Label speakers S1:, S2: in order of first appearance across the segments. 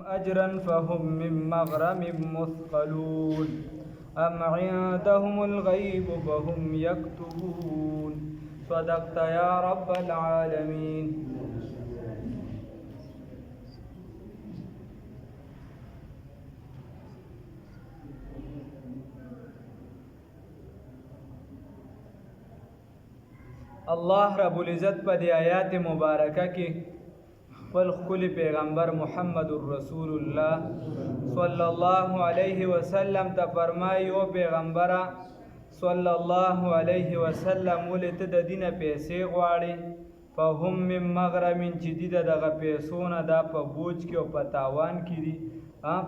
S1: أجرا فهم من مغرم مثقلون أم عندهم الغيب فهم يكتبون صدقت يا رب العالمين. الله رب العزت په دې آیات مبارکه کې خپل خپل پیغمبر محمد رسول الله صلی الله علیه وسلم ته فرمایي او پیغمبره صلی الله علیه وسلم ولته د دینه پیسې غواړي فهم من مغرم چې دغه پیسونه دا په بوج کې او په تاوان کې دي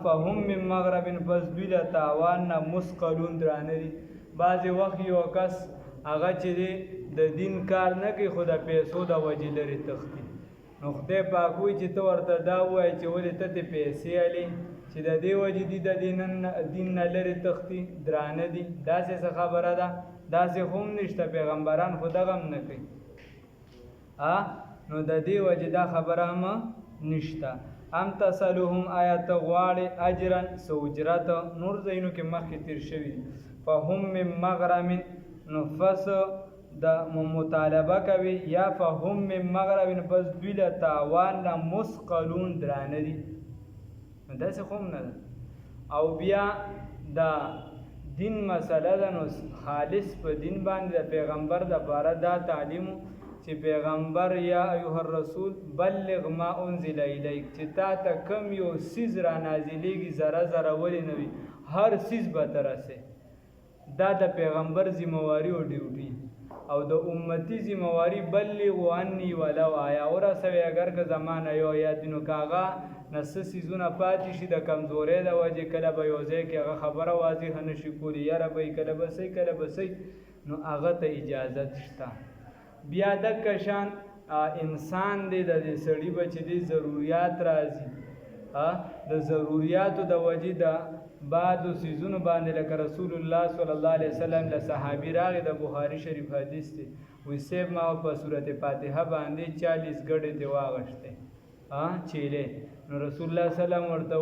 S1: فهم من مغرم پس دوی له تاوان نه مثقلون درانه دي. بعضې وخت یو کس هغه چې د دین کار نه کوي خو د پیسو د وجې لرې تښتي، نو خدای پاک وایي چې ته ورته دا ووایې چې ولې ته دې پیسې الې چې د دې وجې دي د دین نه لرې تښتي درانه دي. داسې څه خبره ده؟ داسې خو هم نشته، پیغمبران خو دغه هم نه کوي. نو د دې وجې دا خبره هم نشته. ام تسلهم آیا ته غواړې اجرا څه اجرت، نور ځایونو کې مخکې تیر شوي فهم من مغرم، نو فس د مطالبه کوي یا فهم من مغرب پس دوی له تاوان نه مثقلون درانه دي، داسې خو هم نه ده. او بیا د دین مسله ده، نو خالص په دین باندې د پیغمبر دپاره دا تعلیم چې پیغمبر یا ایها الرسول بلغ ما انزل الیک، چې تا ته کم یو څیز را نازلیږي ذره ذره ولې نه وي، هر څیز به ته رسې. دا د پیغمبر ذمواري او ډیوټي او د امتی ذمواري بلغوا عنی ولو آیا ورسوي اگر که زمانه یو یا دینو کاغه نسه سیزونه پاتې شي د کمزورۍ د وجې کله به یو ځای کې هغه خبره واضحه نه شي کولی، یاره به کله به صحیح کله به صحیح، نو هغه ته اجازت شته. بیا دکه شان انسان دی د دې سړي به چې دی ضروریات راځي، د ضروریاتو د وجې د بعضو سیزونو باندې لکه رسول الله صلی الله علیه وسلم له صحابي راغی، د بخاري شریف حدیث دی، وی صاحب ما په صورت فاتحه باندې 40 ګډې ته واغشتې چیلې، نو رسول الله صلی الله علیه وسلم ورته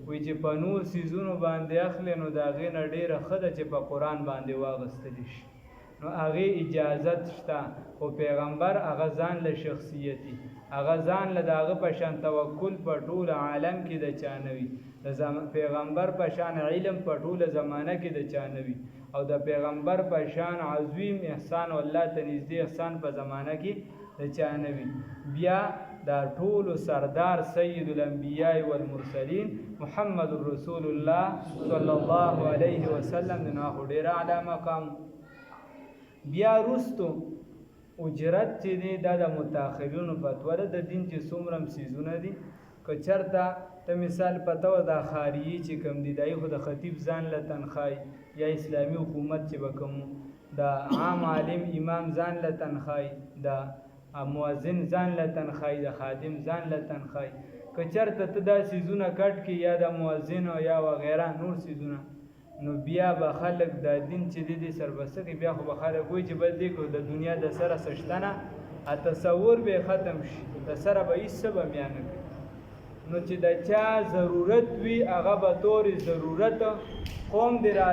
S1: وی چې په نور سیزونو باندې اخلي نو د هغې نه ډېره ښه ده چې په قرآن باندې واغستلی شي، نو هغې اجازت شته. خو پیغمبر هغه ځان له شخصیتي، هغه ځان له د هغه په شان توکل په ټول عالم کې د چا نه وي، د پیغمبر په شان علم په ټوله زمانه کې د چا نه وي، او د پیغمبر په شان عظیم احسان او الله ته نږدې احسان په زمانه کې د چا نه وي. بیا دا ټولو سردار سید الانبیاء والمرسلین محمد رسول الله صلی الله علیه وسلم د ناخو ډېر اعلی مقام. بیا رستو اجرت چې دی دا د متاخرینو فتوا ده، د دین چې څومره سیزونه دي، که چېرته ته مثال پته وه دا خاریي چې کوم دي دای خو د خطیب ځان له تنخوایي، یا اسلامي حکومت چې به کوم د عام عالم امام ځان له تنخوایي، د مؤذن ځان له تنخوایي، د خادم ځان له تنخوایي، که چېرته ته دا سیزونه کټ کړي یا د مؤذن یا وغیره نور سیزونه، نو بیا به خلک د دین چې دی سربسته کوي، بیا خو به خلک وایي چې بس دی کو د دنیا د سره څه شته نه، تصور به ختم شي، د سره به هېڅ څه به بیا نه کوي. نو چې د چا ضرورت وي هغه به طورې ضرورت قوم دې را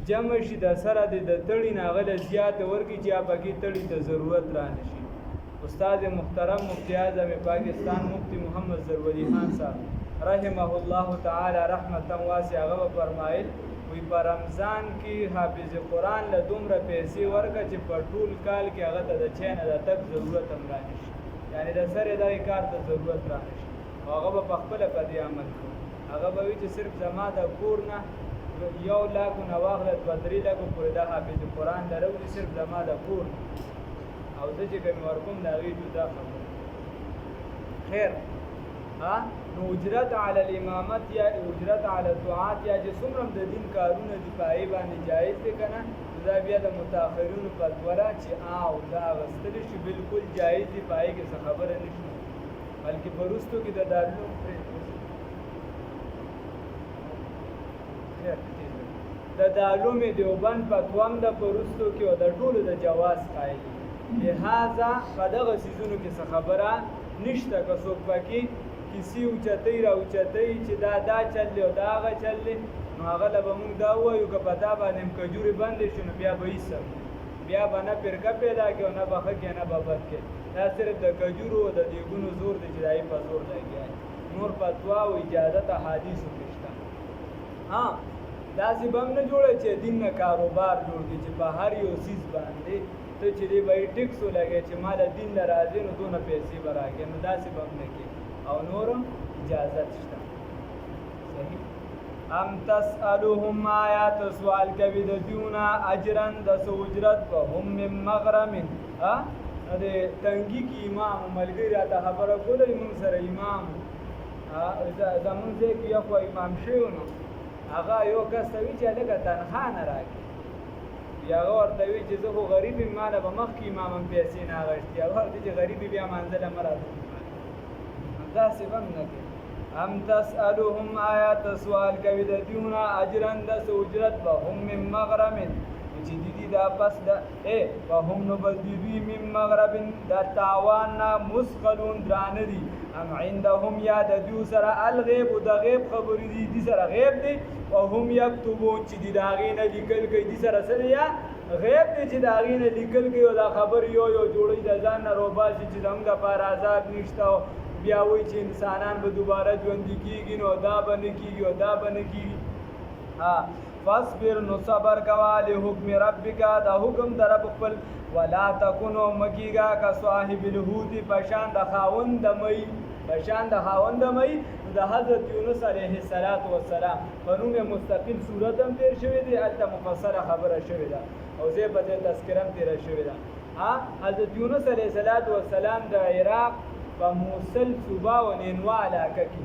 S1: جمع شي، د سره د تړي نه هغه له زیاته ورکړي چې پکې تړي ته ضرورت را نه شي. استاد محترم مفتی اعظم پاکستان مفتی محمد زرولی خان صاحب رحمه الله تعالی رحمتا واسعه هغه فرمایل وی په رمضان کې حافظ قرآن له دومره پیسې ورکړه چې په ټول کال کې هغه ته د چای نه د تګ ضرورت هم را نه شي، یعنې د سر دغې کار ته ضرورت را نه شي، او هغه به په خپله په دې عمل کوي. هغه به وي چې صرف زما د کور نه 1 لاکو نه واخله 2-3 لاکو پورې دا حافظ قرآن له راوړي، صرف زما د کور او زه چې کومې ورکوم د هغې جدا خبره. خیر نو اجرت علی الامامت یا اجرت علی الطاعات یا چې څومره د دین کارونه دي په هغې باندې جایز دی که نه، دا بیا د متاخرینو فتوا ده چې دا اخیستلی شي بلکل جایز دي، په هغې کې څه خبره نه شي، بلکې په وروستو کې د دارالعلوم د دارالعلوم دیوبند فتوا هم ده په وروستو کې، او د ټولو د جواز قایل، لهذا په دغه څیزونو کې څه خبره نشته. که څوک پکې کسی اوچتۍ را اوچتۍ چې دا چل دی او دا هغه چل دی نو هغه له به مونږ دا ووایو که په تا باندې کجورې بندې شو نو بیا به ایسم بیا به نه فرقه پیدا کړي او نه به ښه کړي نه به بد کړي دا صرف د کجورو او د دیګونو زور دی چې د هغې په زور لګیا نور فتوا او اجازت احادیثو کې شته ها داسې به هم نه جوړه چې دین نه کاروبار جوړ کړي چې په هر یو څیز باندې ته چې دی به یې ټکس ولګوې چې ما له دین نه راځې نو دونه پیسې به راکړې نو داسې به هم نه کړي او نور اجازت شته صحیح ام تسألهم آیات سوال کوي د دیونه اجرا د څه اجرت فهم من مغرم د تنګي کې امام ملګري راته خبره کوله موږ سره امام زمونږ ځای کې یو امام شوی نو هغه یو کس ته وي چې هلکه تنخوا نه راکړي بیا هغه ورته وي چې زه خو غریب یم ما له به مخکې امام هم پیسې نه اخېستې هغه ورته چې غریب یې بیا منزله مه راته داسې به هم نه کوي ام تسألهم آیات سوال کوي د دیونه اجرا د څه اجرت فهم من مغرم چې دي دا پس د فهم نو بس دوی من مغرب د تاوان نه مثقلون درانه دي ام عندهم یا د دوی سره الغیب د غیب خبرې دي دي سره غیب دی او هم یکتبون چې د هغې نه لیکل کوي دي سره سره یا غیب دی چې د هغې نه لیکل کوي او دا خبر یو جوړوي د ځان نه روباسي چې زموږ دپاره عذاب نشته بیا وایي چې انسانان به دوباره ژوندي کېږي نو دا به نه کېږي او دا به نه کېږي فاصبر نو صبر کوه لحکم ربک دا حکم د رب خپل ولا تکونو مکیږه که صاحب الحوت په شان د خاوند د مۍ د حضرت یونس علیه السلام په نوم مستقل صورت هم تیر شوی دی هلته مفصله خبره شوې ده او ځای په ځای تذکره هم تېره شوې ده حضرت یونس علیه السلام د عراق په موصل صوبه و نینوا علاقه کې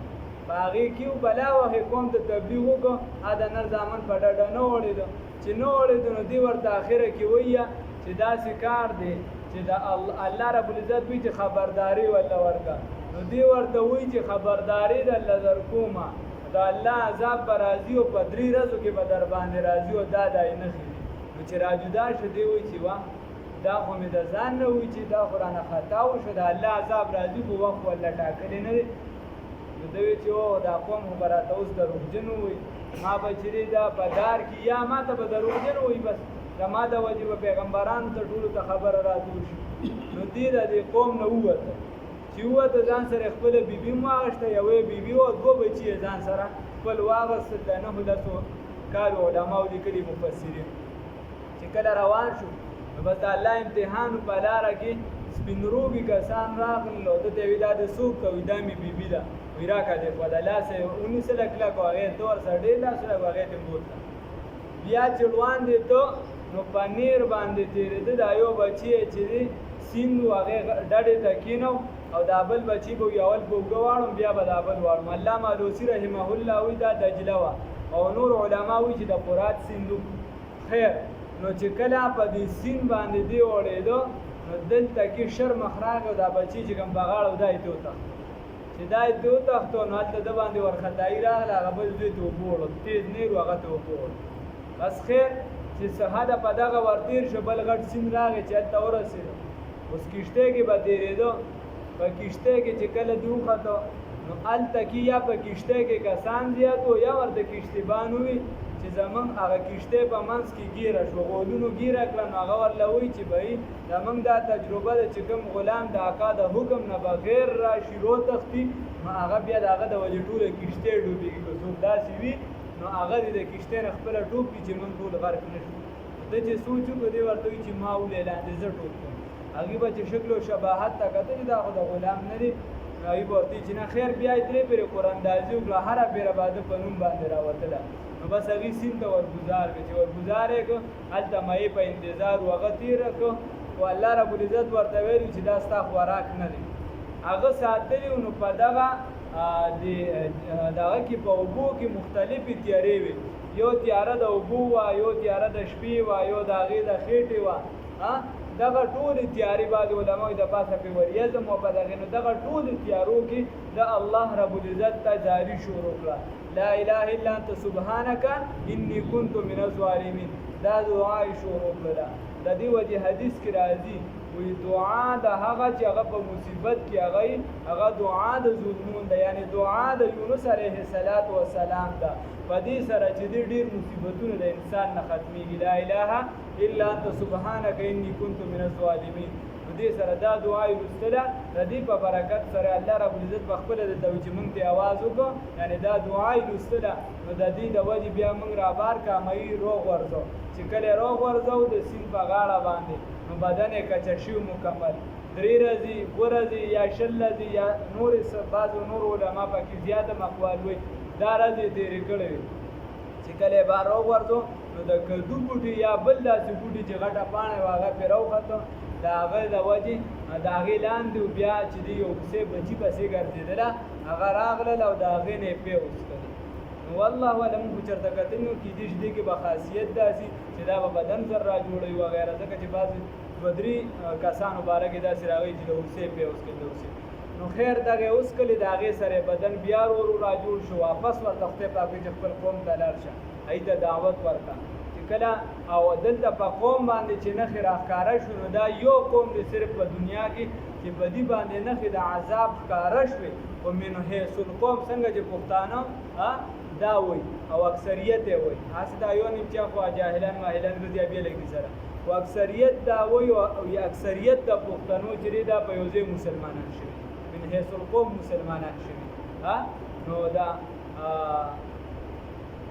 S1: په هغې کې بلا وهې قوم ته تبلیغ وکړو د نر زامن په ډډه نه وړېده چې نه وړېده نو دې ورته اخره کې وایه چې داسې کار دی چې د الله رب العزت وایي چې خبرداري ورله ورکړه نو دې ورته وایي چې خبرداري درله درکومه د الله عذاب به راځي او په 3 ورځو کې به در باندې راځي او دا دای نښې دي نو چې راجدا شو دې وایي چې واه دا خو مې د ځان نه وایي چې دا خو رانه خطا وشو د الله عذاب راځي په وخت والله ټاکلی نه دی نو ده وایي چې او دا قوم خو به راته اوس دروغجن ووایي ما به چېرې دا په دار کې یا ما ته به دروغجن وایي بس زما د وجې به پیغمبرانو ته ټولو ته خبره راته وشي نو دې د دې قوم نه ووته چې ووته ځان سره خپله بیبي هم واغېسته یوې بیبي وه 2 بچي یې ځان سره خپل واغېستل د 9 کالو علماو لیکلي مفسرین چې کله روان شو نو بس د الله امتحان په لاره کې سپین روبي کسان راغلل او ده ته یې وي دا د څوک ته وي دا مې بیبي ده وي راکړه دې خو د لاسه یې ونیسله کلک او هغې ته ورسره ډېر لاسونه و هغې ته بوتله بیا چې روان دی ته نو په نیر باندې تېرېده دا یو بچی یې چې دی سیند و هغې ډډې ته کېنو او دا بل بچی به وي اول به اوږه واړم بیا به دا بل واړم علامه الوسي رحمه الله وایي دا دجله وه او نور علما وایي چې د فرات سیند خیر نو چې کله په دې سیند باندې دی وړېده نو دلته کې شر مخ راغی او دا بچی چې کوم په غاړه و دا یې ته وتښتو چې دا یې ته وتښتو نو هلته ده باندې ورخطایي راغله هغه بل دوی ته اوبه وړل تیز نیر و هغه ته اوبه وړل بس خیر چې سهاده په دغه ورتېر شو بل غټ سیند راغی چې هلته ورسېده اوس کښتۍ کې به تېرېده په کښتۍ کې چې کله دې وخته نو هلته کې یا په کښتۍ کې کسان زیات و یا ورته کښتیبان وي چې زمونږ هغه کښتۍ په منځ کې ګیره شو غولونو ګیره کړه نو هغه ورله وایي چې بهی زمونږ دا تجربه ده چې کوم غلام د اکا د حکم نه بغیر راشي روتښتي نو هغه بیا د هغه د وجې ټوله کښتۍ ډوبېږي که څوک داسې وي نو هغه دې د کښتۍ نه خپله ټوپ کړي چې موږ ټول غرق نه شو ده چې سوچ وکړو دې ورته وایي چې ما ولې لاندې زه ټوپ کړم هغې به چې شکل و شباهت ته کتلې دا خو د غلام نه دی نو هغې به ورته چې نه خیر بیا یې 3 پېرې قراندازي وکړه هره پېره به ده په نوم باندې راوتله نو بس هغې سیند ته ورګزار کړه چې ورګزار یې کړه هلته مایې په انتظار و هغه تېره کړه خو الله رب العزت ورته ویلي چې دا ستا خوراک نه دی هغه ساتلي نو په دغه دغه کې په اوبو کې مختلفې تیارې وي یو تیاره د اوبو وه یو تیاره د شپې وه یو د هغې د خېټې وه دغه ټولې تیارې بعضې علماو د پاسه پې وریځم او په دغې نو دغه ټولې تیارو کې د الله رب العزت ته جاري شروع کړه لا اله الا انت سبحانك انی کنت من الظالمین دا دعا یې شروع کړله د دې وجې حدیث کې راځي وی دعا د هغه چې هغه په مصیبت کې هغه دعا د ظلمون ده، یعنی دعا د یونس علیه السلام ده. په دې سره چې ډېر مصیبتونه د انسان نه ختمیږي. لا اله الا انت سبحانك انی كنت من الظالمین. دې سره دا دعا وستله د دې په برکت سره الله رب العزت په خپل د توجه مونږ ته आवाज وکړو، یعنی دا دعا وستله نو د دې د وجه بیا مونږ را بار کامې روغ ورځو چې کله روغ ورځو د سین په غاړه باندې نو بدن یې کچشیو مکمل 3 ورځې 4 ورځې یا 6 ورځې یا نور بعضو نور علما پکې زیاته مقوال وي دا ورځې تیرې کړې چې کله به روغ ورځو نو د کدو بوټي یا بل داسې بوټي چې غټه پاڼه واغه پرې راوخته دا هغه د وجې د هغې لاندې بیا چې دی یو پسې بچي پسې ګرځېدله هغه راغلل او د هغې نه یې پې وڅښلې. نو والله اعلم موږ چېرته کتلي نو کیدای شي دې کې به خاصیت داسې چې دا به بدن سره را جوړوي وغیره، ځکه چې بعضې 2-3 کسانو باره کې داسې راغلي چې د اوسې پې وڅښلې. نو خیر دغه وڅښلې د هغې سره بدن بیا ورو را جوړ شو، واپس ورته خدای پاک وایي چې خپل قوم ته لاړ شه، هغې ته دعوت ورکړه کله او دلته په قوم باندې چې نښې راښکاره شو نو دا یو قوم دی صرف په دنیا کې چې په دې باندې نښې د عذاب ښکاره شوې. خو من حیث القوم څنګه چې پښتانه دا وایي او اکثریت یې وایي، هسې دا یو نیم چې خو جاهلان ماهلان ګرځي بیا لږ سره، خو اکثریت دا وایي او اکثریت د پښتنو چې دا په یو ځای مسلمانان شوي، من حیث القوم مسلمانان شوي. نو دا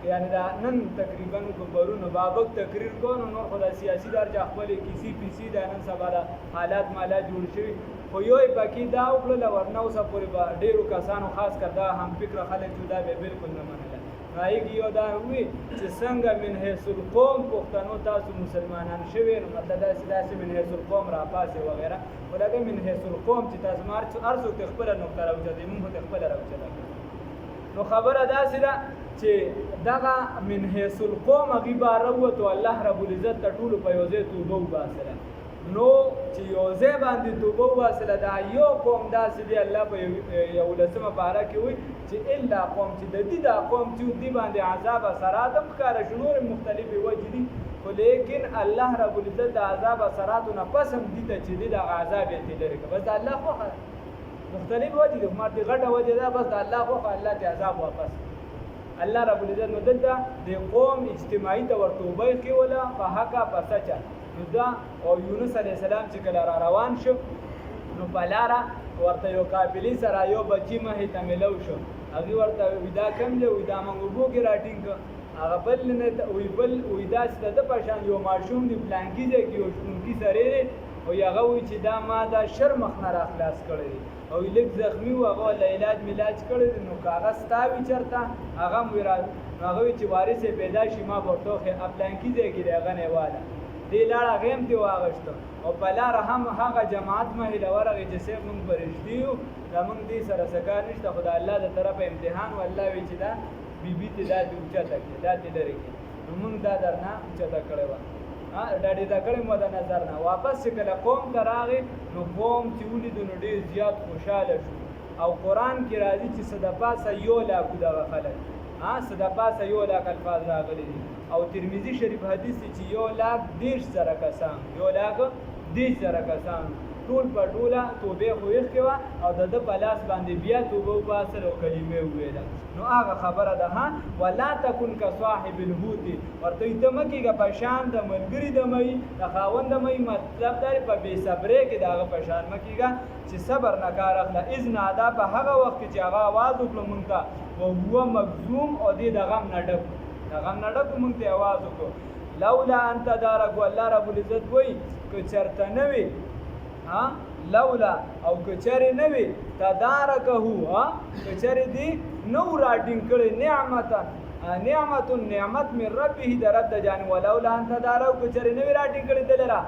S1: یعنی دا نن تقریبا خبرونه بابک تقریر کوو نو خو د سیاسي درجه خپلې کیسې پیسې د نن سبا د حالات مالات جوړ شوي، خو یو یې پکې دا وکړل ورنه اوسه پورې به ډېرو کسانو خاص کر دا هم فکره خلک چې دا به بالکل نه منله. نو هغې یو دا وي چې څنګه من حیث القوم پښتنو تاسو مسلمانان شوي نو مطلب داسې من حیث القوم راپاسې وغیره، خو لکه من حیث القوم چې تاسو هر څوک ته خپله نقطه راوچتوي موږ خو ته خپله راوچته کړو. نو خبره داسې ده چې دغه من حیث القوم هغې باره ووتو الله رب العزت ته ټولو په یو ځای توبه وباسله. نو چې یو ځای باندې توبه وباسله دا یو قوم داسې دی الله په 11مه پاره کې وایي چې الا قوم چې د دې دا قوم چې دې باندې عذاب اثرات هم ښکاره شو، نور مختلفې وجې دي، خو لیکن الله رب العزت د عذاب اثراتو نه پس هم دي ته چې دې دغه عذاب یې ترې لرې کړه. بس د الله خوښه مختلف وجې دي، ماته غټه وجه ده بس د الله خوښه الله ته عذاب واپس الله رب العزت. نو دلته د قوم اجتماعي ته ورته توبه کوله په حقه په سچه. نو دا او یونس علیه السلام چې کله را روان شو نو په لاره ورته یو قافلې سره یو بچي مخې ته میلو شو، هغې ورته وي دا کم دی، وي دا موږ اوبو کې راټینګ کړه، هغه بل نه بل وي داسې د ده په شان یو ماشوم دی پلانکي ځای کې یو شپونکي سړی دی او هغه وایي چې دا ما دا شر مخ نه را خلاص کړی دی او لږ زخمي و هغه له علاج ملاج کړی دی، نو که هغه ستا وي چېرته هغه هم هغه وایي چې وارث یې پیدا شي ما به ورته وښیم پلانکي ځای کې دی هغه نه واله دې لاړه هغې هم ترې واغېسته او په لاره هم هغه جماعت مخې له ورغې چې صاحب موږ به رښتي یو دا موږ دې سره څه کار نشته، خو د الله د طرفه امتحان و الله وایي چې دا بیبي ته دا دې اوچته کړې دا دې لرې کړې نو موږ دا درنه اوچته کړې وه ډاډېده کړې مو د نظر نه. واپس چې کله قوم ته راغې نو قوم چې ولیدو نو ډېر زیات خوشحاله شو او قرآن کې راځي چې څه د پاسه 100,000 دغه خلک څه د پاسه 100,000 الفاظ راغلي دي او ترمذي شریف حدیث چې 1,10,000 کسان 1,10,000 کسان ټول په ټوله توبې خو یې وه او د ده په لاس باندې بیا توبه وباسل او کلمې وویله. نو هغه خبره ده ولا تکن کصاحب الحوت ورته وایي ته مه کېږه په شان د ملګري د مۍ د خاوند د مۍ، مطلب دا په بې صبرۍ کې د هغه په شان مه کېږه چې صبر نه کار اخله. اذ نادا په هغه وخت کې چې هغه آواز وکړو مونږ ته وهو مظلوم او دې د غم نه ډک مونږ ته آواز وکړو لولا ان تدارکو الله رب العزت وایي که چېرته نه وي لولا او کچری نوی تدارکه کچری دی نو راټینګ کړي نعمت من ربه د رب د جانب ولولا ان تدارکه کچری نوی راټینګ کړي دلرا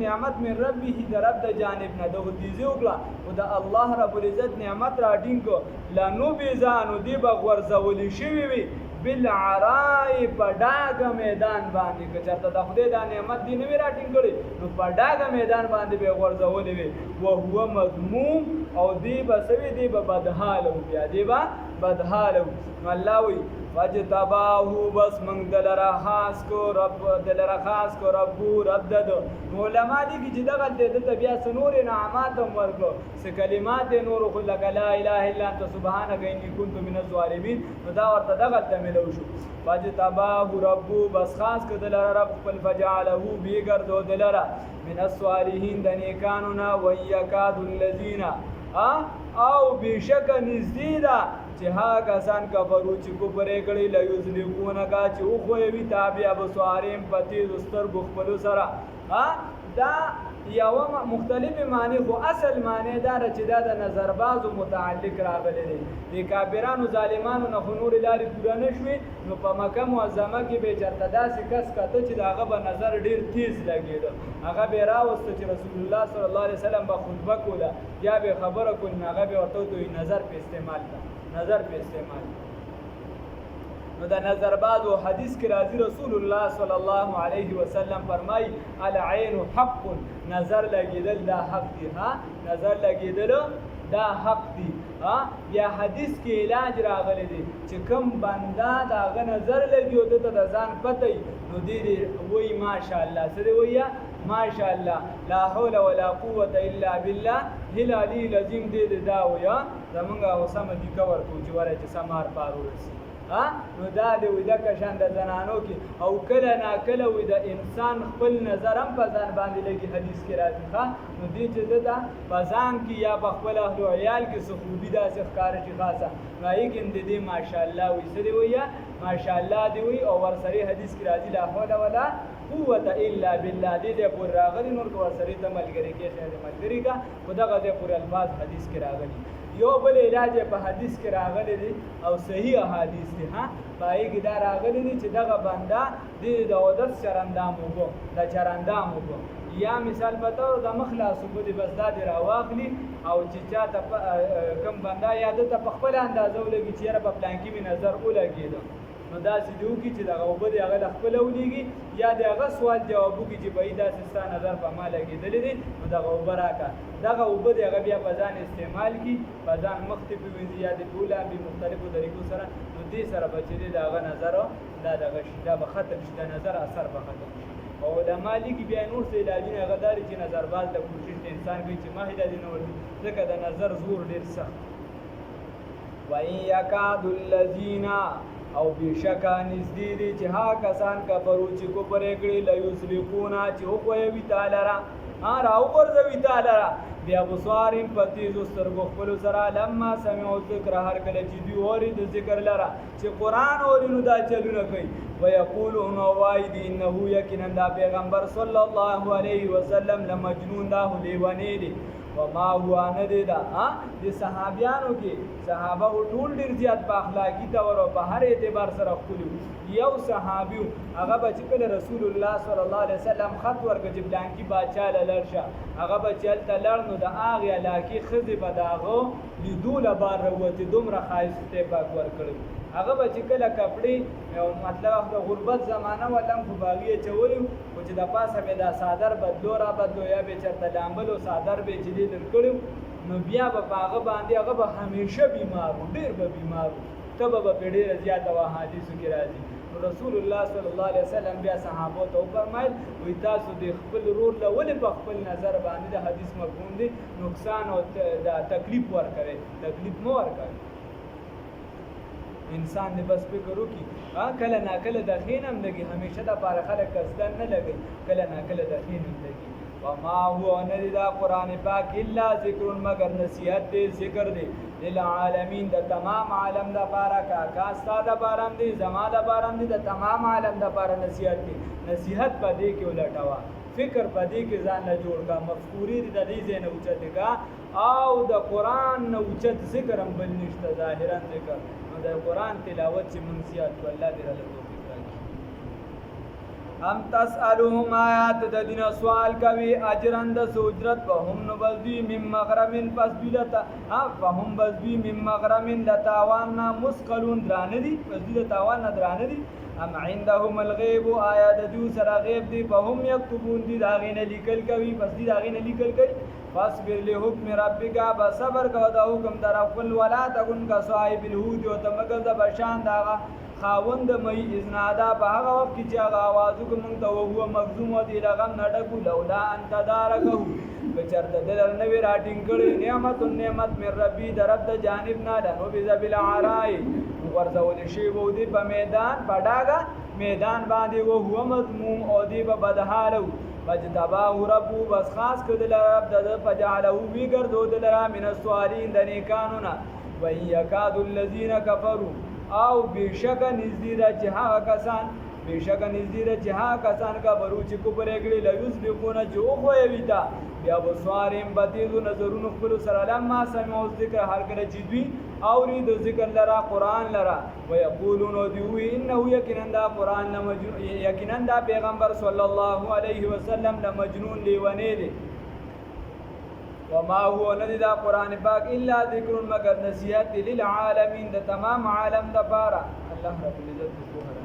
S1: نعمت من ربه د رب د جانب نه دغه تیزی وکړه او د الله رب العزت نعمت راټینګ کو لانو بيزانو دی بغور زولي شوی وي بالعراء په ډاګه میدان باندې که چېرته د خدای دا نعمت دی نه وي راټینګ کړی نو په ډاګه میدان باندې به یې غورځولی وي وهو مذموم او دی به څه وي دی به بدحاله و بیا دی به بدحاله و. نو الله وایي فاجتباه بس موږ دلره خاص کو ربو رب د علما دي چې دغه د بیا سنور انعامات هم ورکړو څه کلمات نور خو لک لا اله الا انت سبحانك اني كنت من الظالمين نو دا ورته دغه تملو شو فاجتباه ربو بس خاص کدل رب خپل فجعله بیګردو دلرا من الصالحین د نیکانونا ويکاد الذین او بشک نزدیدا چې ها کسان کفرو چې کوپرې کړي لا یذلقون کا چې او خو وی تابع بصاریم پتی زستر خپل سره دا یو مختلف معنی خو اصل معنی دا چې دا د نظر بازو متعلق راغلی دی د کافرانو ظالمانو نه نور لارې پوره نه شوي نو په مکه معظمه کې به چېرته داسې کس کته چې د هغه به نظر ډېر تیز لګېده هغه به یې راوسته چې رسول الله صلی الله علیه وسلم به خطبه کوله یا به خبره کول نو هغه به ورته وتوي نظر په استعمال کړه نظر په استعمال نو دا نظر باز و حدیث کی راضی رسول الله صلی الله علیه وسلم فرمای العین حق نظر لګیدل دا حق دی نظر لګیدل دا حق دی یا حدیث کې علاج راغلی دی چې کوم بنده دا غ نظر لګیو ته د ځان پته نو دی وای ماشاءالله سره ویا ماشاءالله لا حول ولا قوه الا بالله هلالي لازم دې دا ویا زمونږه اوسمه دی کور کو چې وره چې سمار پارو رسی نو دا دی وې د کشان د زنانو کې او کله نا کله وې د انسان خپل نظر هم په ځان باندې لګي حدیث کې راځي نو دې چې دا په ځان کې یا په خپل اهل او عیال کې سخوبي داسې ښکار شي خاصه راځي کې دې ماشاءالله وې سړي ویا ماشاءالله دی وې او ورسره حدیث کې راځي لا حول ولا قوه الا بالله دې پر راغلي نور کو ورسره ته ملګری کې خیر ملګری کا خدای دې پر الفاظ حدیث کې راغلي یو بل علاج په حدیث کې راغلی دی او صحیح احادیث دي پای کې دا راغلی دی چې دغه بنده د عادت چرندام وګو د چرندام وګو یا مثال په تور د مخلاص وګ دی بس دا دی راواخلی او چې چاته کم بنده یاد ته په خپل اندازه ولګي چې را په پلان کې می نظر ولګیدو نو دا چې دوی چې دغه وبد هغه خپل ولېږي یا دغه سوال جواب وکړي چې بای دا ستاسو نظر په ما لګېدل دي نو دغه وبراکا دغه وبد هغه بیا په ځان استعمال کی په ځان مختلفو زیاتې بوله به مختلفو طریقو سره نو دې سره بچی دغه نظر دا دغه شي دا به ختم شي د نظر اثر به ختم شي او د مالک بیا نور څه علاجونه هغه داري چې نظر باز د کوشش انسان کوي چې ما هدا دي نور ځکه د نظر زور ډیر سخت وَإِن يَكَادُ الَّذِينَ او بشکا نزدې دي چې ها کسان کفرو چې کو پرې کړی لا یسلقونا چې هو کوي تعالی را راو ورځوي تعالی را بیا بصارم پتیز سترګو خپل سره لما سمعوا ذکر هر کله چې دی اوري د ذکر لره چې قران اورینو دا چلونه کوي ويقولون وايد انه یقینا دا پیغمبر صلی الله علیه وسلم لمجنون دا لیوانی دی وما هو ندیدا د صحابیانو کې صحابه ټول ډیر زیات په اخلاقی تور او په هر اعتبار سره خپل یو صحابي هغه به چې رسول الله صلی الله علیه وسلم خط ورکړي چې بلانکی باچاله لرشه هغه به چلته لړنو د اغه علاقه خزي بداغو لیدول بار وروته دومره خایسته پاک ورکړي هغه به چې کله کپڑے او مطلب د غربت زمانہ ولم خو باغی چولیو او چې د پاسه به دا صادر بدلو را بدلو یا به چرته لامبل او صادر به چې دې درکړو نو بیا به هغه باندې هغه به همیشه بیمار ډیر به بیمار تبه به ډیر زیات او حدیثو کې راځي رسول الله صلی الله علیه وسلم بیا صحابه ته فرمایل وی تاسو د خپل رول له ولې په خپل نظر باندې د حدیث مفهوم دي نقصان او د تکلیف ورکړي تکلیف مو ورکړي انسان دې بس فکر وکړي کله نا کله د خینم لګي همیشه د پاره خلک قصدن نه لګي کله نا کله د خینم لګي وما هو ندیدا قران پاک الا ذکر مگر نصیحت دې ذکر دې للعالمین د تمام عالم د پاره کا ساده بارم دې زما د بارم دې د تمام عالم د پاره نصیحت دې نصیحت پدې کې ولټاوه فکر پدې کې ځان نه جوړ کا مفکوری دې د دې زنه اوچت کا او د قران نه اوچت ذکر هم بل نشته ظاهرا ذکر د قران تلاوت چې منسیات الله دې له توفیق راکړي هم تسالهم آیات د دین سوال کوي اجرن د سوجرت وهم نبذی مم مغرمن پس بلتا فهم بذی مم مغرمن لتاوان مسقلون درانه دي پس دې تاوان درانه دي ام عندهم الغیب آیات د سره غیب دي فهم یكتبون دي داغینه لیکل کوي پس دې داغینه لیکل کوي فاصبر لحکم ربک بصبر کو د حکم در خپل ولا تکن کا صاحب الهود او تمګل د بشان داغه خاوند مې اذنادا په هغه وخت کې چې هغه आवाज وکړ موږ ته وهو مغزوم او دی لغم نډکو لولا ان تدارکه بچرته دل نه وی راټینګ کړي نعمت من ربي درب د جانب نه لنو بذبل عراي ورزول شی وو دی په میدان پډاګه میدان باندې وهو مذموم او دی په بدحالو فجتباه ربو بس خاص کړل رب د فجعله وی ګرځول را من السوالین د نیکانونه ويكاد الذين كفروا او بشک نزدې د جها کسان بشک نزدې د جها کسان کا برو چې کو پرېګړي لوز بخونه جو خو ویتا بیا بسوارم بدیذ نظرون خپل سره لما سمعوا ذکر هر کله چې دوی اوري د ذکر لرا قران لرا ويقولون دوی انه یقینا قران لمجنون یقینا پیغمبر صلی الله علیه وسلم لمجنون لیونه دی وما هو ندی دا قرآن پاک الا ذکر مگر نصیحت للعالمین د تمام عالم د پاره الله رب العزت